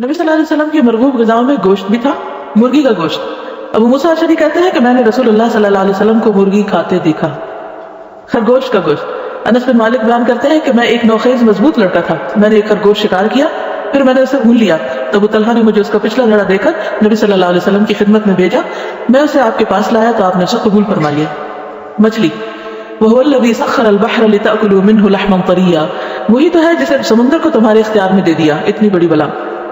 नबी सल्लल्लाहु अलैहि वसल्लम की मरगूब ग़िज़ाओं में गोश्त भी था, मुर्गी का गोश्त। अबू मूसा अशअरी कहते हैं कि मैंने रसूलुल्लाह सल्लल्लाहु अलैहि वसल्लम को मुर्गी खाते देखा, खरगोश का गोश्त। अनस बिन मालिक बयान करते हैं कि मैं एक नौखेज मजबूत लड़का था, मैंने एक खरगोश शिकार किया, फिर मैंने उसे भूल लिया। तब अबू तलहा ने मुझे उसका पिछला लड़ा देकर नबी सल्लल्लाहु अलैहि वसल्लम की खिदमत में भेजा, मैं उसे आपके पास लाया तो आपने उसे कबूल फरमा लिया। मछली, वहुवल्लज़ी सख्खरल बहर लितअकुलू मिन्हु लहमन तरिय्या, वही तो है जिसे समुद्र को तुम्हारे इख्तियार में दे दिया, इतनी बड़ी बला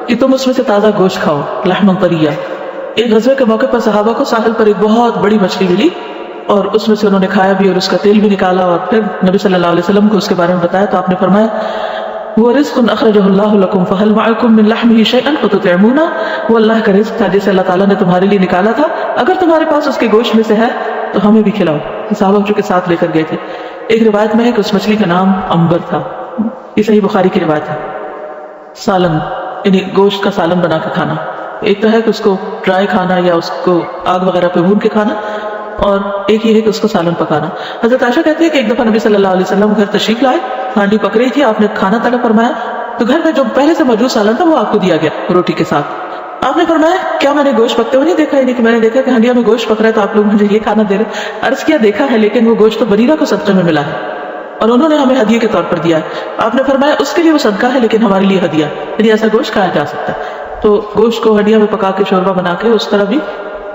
कि तुम उसमें से ताज़ा गोश्त खाओ, लहमन तरिय्या। एक गज़वे के मौके पर सहाबा को साहिल पर एक बहुत बड़ी मछली मिली और उसमें से उन्होंने खाया भी और उसका तेल भी निकाला और फिर नबी सल्लल्लाहु अलैहि वसल्लम को उसके बारे में बताया तो आपने फरमाया वो रिज़्क़ुन अख़रजहुल्लाहु लकुम फहल मअकुम मिन लहमिही शैअन फतुतिअमूना, वो अल्लाह का रिज़्क़ था जिसे अल्लाह ताला ने तुम्हारे लिए निकाला था, अगर तुम्हारे पास उसके गोश्त में से है तो हमें भी खिलाओ। सहाबा जो के साथ लेकर गए थे। एक रिवायत में है कि उस मछली का नाम अंबर था, ये सही बुखारी की रिवायत है। सालन यानी गोश्त का सालन बना के खाना, एक तो है कि उसको ड्राई खाना या उसको आग वगैरह पे भून के खाना, और एक ये है कि उसको सालन पकाना। हजरत आयशा कहती है कि एक दफा नबी सल्लल्लाहु अलैहि वसल्लम घर तशरीफ लाए, हांडी पक रही थी, आपने खाना तलब फरमाया तो घर में जो पहले से मौजूद सालन था वो आपको दिया गया रोटी के साथ। आपने फरमाया क्या मैंने गोश्त पकते हुए नहीं देखा? यानी कि मैंने देखा कि हंडिया में गोश्त पक रहा है तो आप लोग मुझे ये खाना दे रहे। अर्ज किया देखा है, लेकिन वो गोश्त तो बरीरा को सदक़े में मिला है और उन्होंने हमें हदिये के तौर पर दिया है। आपने फरमाया उसके लिए वो सदका है लेकिन हमारे लिए हदिया, यदि ऐसा गोश्त खाया जा सकता है। तो गोश्त को हंडिया में पका के शोरबा बना के उस तरह भी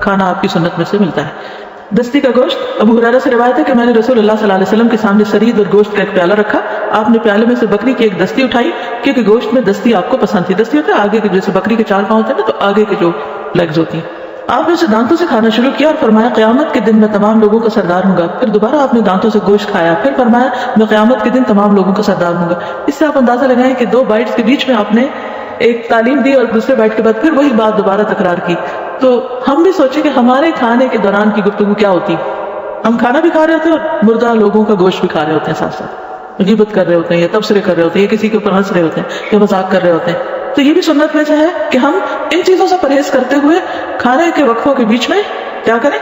खाना आपकी सुन्नत में से मिलता है। दस्ती का गोश्त, अबू हुरैरा से रिवायत है कि मैंने रसूलुल्लाह सल्लल्लाहु अलैहि वसल्लम के सामने सरीद और गोश्त का एक प्याला रखा, आपने प्याले में से बकरी की एक दस्ती उठाई क्योंकि गोश्त में दस्ती आपको पसंद थी। दस्ती होता है आगे के, जैसे बकरी के 4 पांव होते हैं ना, तो आगे के जो लेग्स होती हैं। आपने उसे दांतों से खाना शुरू किया और फरमाया क़यामत के दिन मैं तमाम लोगों का सरदार हूंगा। फिर दोबारा आपने दांतों से गोश्त खाया, फिर फरमाया मैं क़यामत के दिन तमाम लोगों का सरदार हूंगा। इससे आप अंदाजा लगाएं कि 2 बाइट्स के बीच में आपने एक तालीम दी और दूसरे बाइट के बाद फिर वही बात दोबारा तकरार की। तो हम भी सोचे कि हमारे खाने के दौरान की गुफ्तगू क्या होती। हम खाना भी खा रहे होते हैं और मुर्दा लोगों का गोश्त भी खा रहे होते हैं, साथ साथ ग़ीबत कर रहे होते हैं या तबसरे कर रहे होते हैं या किसी के ऊपर हंस रहे होते हैं या मजाक कर रहे होते हैं। तो ये भी सुन्नत में से है कि हम इन चीजों से परहेज करते हुए खाने के वक्फों के बीच में क्या करें,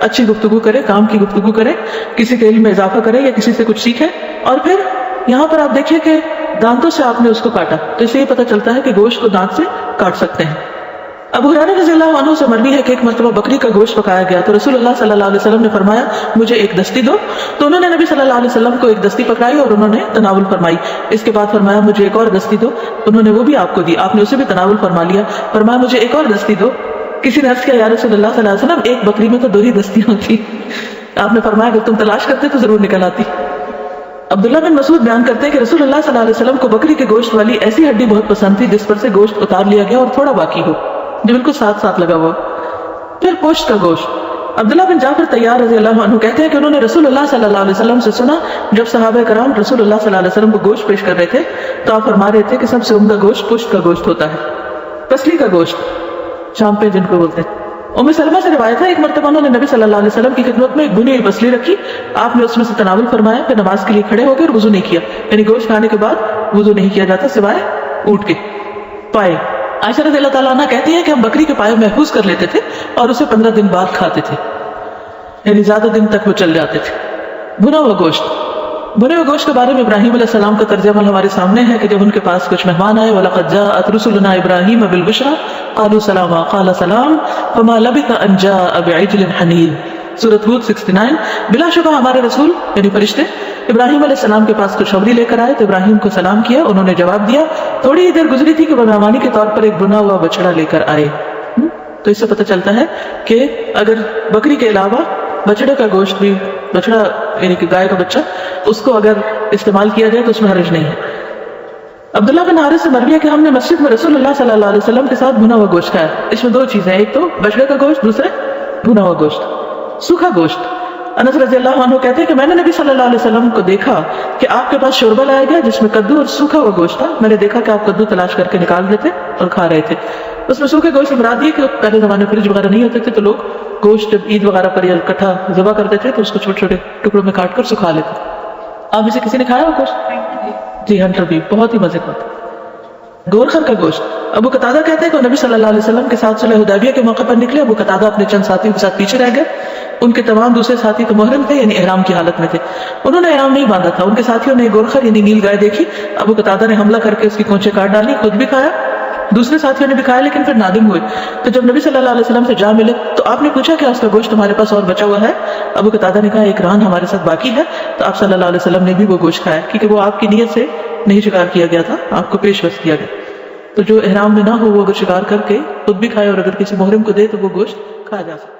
अच्छी गुफ्तगू करें, काम की गुफ्तगू करें, किसी के इल्म में इजाफा करें या किसी से कुछ सीखें। और फिर यहाँ पर आप देखिए कि दांतों से आपने उसको काटा, तो इससे ये पता चलता है कि गोश्त को दांत से काट सकते हैं। अबू हुरैरा रज़ियल्लाहु अन्हु से मरवी है कि एक मरतबा बकरी का गोश्त पकाया गया तो रसूलुल्लाह सल्लल्लाहु अलैहि वसल्लम ने फरमाया मुझे एक दस्ती दो, तो उन्होंने नबी सल्लल्लाहु अलैहि वसल्लम को एक दस्ती पकड़ाई और उन्होंने तनावुल फरमाई। इसके बाद फरमाया मुझे एक और दस्ती दो, उन्होंने वो भी आपको दी, आपने उसे भी तनावुल फरमा लिया। फरमाया मुझे एक और दस्ती दो। किसी ने अर्ज़ किया या रसूलुल्लाह सल्लल्लाहु अलैहि वसल्लम एक बकरी में तो 2 ही दस्तियां होती। आपने फरमाया अगर तुम तलाश करते तो जरूर निकल आती। अब्दुल्लाह बिन मसूद बयान करते हैं कि रसूलुल्लाह सल्लल्लाहु अलैहि वसल्लम को बकरी के गोश्त वाली ऐसी हड्डी बहुत पसंद थी जिस पर से गोश्त उतार लिया गया और थोड़ा बाकी हो, जो बिल्कुल साथ साथ लगा हुआ। फिर पोश्त का गोश्त, अब्दुल्लाह बिन जाफर तैयार रज़ियल्लाहु अन्हु कहते हैं कि उन्होंने रसूलुल्लाह सल्लल्लाहु अलैहि वसल्लम से सुना जब सहाबा कराम रसूलुल्लाह सल्लल्लाहु अलैहि वसल्लम को गोश्त पेश कर रहे थे तो आप फरमा रहे थे कि सबसे उम्दा गोश्त पुश्त का गोश्त होता है। पसली का गोश्त, चांपे जिनको बोलते हैं। उम्मे सलमा से रिवायत है एक मरतबा उन्होंने नबी सल्लल्लाहु अलैहि वसल्लम की खिदमत में एक भुनी हुई पसली रखी, आपने उसमें से तनावुल फरमाया, फिर नमाज के लिए खड़े हो गए और वुजू नहीं किया। यानी गोश्त खाने के बाद वुजू नहीं किया जाता सिवाय ऊँट के पाए। आयशा रज़ियल्लाहु ताला अन्हा कहती है कि हम बकरी के पाए महफूज कर लेते थे और उसे 15 दिन बाद खाते थे, यानी ज्यादा दिन तक वो चल जाते थे। भुना हुआ गोश्त, भुने हुए गोश्त के बारे में इब्राहीम अलैहिस्सलाम का तर्जुमा हमारे सामने है कि जब उनके पास कुछ मेहमान आए, वलक़द जाअत रुसुलुना इब्राहीम बिलबुश्रा क़ालू सलामा क़ाला सलाम फ़मा लबिथ अन जाअ बिइज्लिन हनीज़, सूरत हूद 69। बिलाशुबा हमारे रसूल यानी फरिश्ते इब्राहीम अलैहिस्सलाम के पास खुशखबरी लेकर आए तो इब्राहीम को सलाम किया, उन्होंने जवाब दिया। थोड़ी ही देर गुजरी थी कि वह मेहमानी के तौर पर एक बुना हुआ बछड़ा लेकर आए। तो इससे पता चलता है कि अगर बकरी के अलावा बछड़े का गोश्त भी, बछड़ा यानी कि गाय का बच्चा, उसको अगर इस्तेमाल किया जाए तो उसमें हर्ज नहीं है। अब्दुल्लाह बिन हारिस से मरवी है कि हमने मस्जिद में रसूलुल्लाह सल्लल्लाहु अलैहि वसल्लम के साथ भुना हुआ गोश्त खाया। इसमें 2 चीजें, एक तो बछड़े का गोश्त, दूसरे भुना हुआ गोश्त। सूखा गोश्त, अनस रज़ियल्लाहु अन्हु कहते हैं कि मैंने नबी सल्लल्लाहु अलैहि वसल्लम को देखा कि आपके पास शोरबा लाया गया जिसमें कद्दू और सूखा हुआ गोश्त था। मैंने देखा कि आप कद्दू तलाश करके निकाल रहे थे और खा रहे थे। उसमें सूखे गोश्त मुराद ये कि पहले जमाने में फ्रिज वगैरह नहीं होते थे तो लोग गोश्त जब ईद वगैरह पर या इकट्ठा ज़बह करते थे तो उसको छोटे छोटे टुकड़ों में काट कर सुखा लेते। आप इसे किसी ने खाया हो गोश्त? जी, हंटर भी बहुत ही मजे का होता है। गोरखर का गोश्त, अबू कतादा कहते हैं कि नबी सल्लल्लाहु अलैहि वसल्लम के साथ सुलह हुदैबिया के मौके पर निकले। अबू कतादा अपने चंद साथियों के साथ पीछे रह गए, उनके तमाम दूसरे साथी तो मुहर्रम थे यानी ihram की हालत में थे, उन्होंने ihram नहीं बांधा था। उनके साथियों ने गोरखर यानी नील गाय देखी, अबू कतादा ने हमला करके उसकी कोंचे काट डाली, खुद भी खाया دوسرے ساتھیوں نے بھی کھایا لیکن پھر نادم ہوئے. تو جب نبی صلی اللہ علیہ وسلم سے جا ملے تو آپ نے پوچھا کہ اس کا گوشت تمہارے پاس اور بچا ہوا ہے؟ ابو قتادہ نے کہا ایک ران ہمارے ساتھ باقی ہے. تو آپ صلی اللہ علیہ وسلم نے بھی وہ گوشت کھایا کیونکہ وہ آپ کی نیت سے نہیں شکار کیا گیا تھا, آپ کو پیش بس کیا گیا. تو جو احرام میں نہ ہو وہ اگر شکار کر کے خود بھی کھائے اور اگر کسی محرم کو دے تو وہ گوشت کھایا جا سکتا.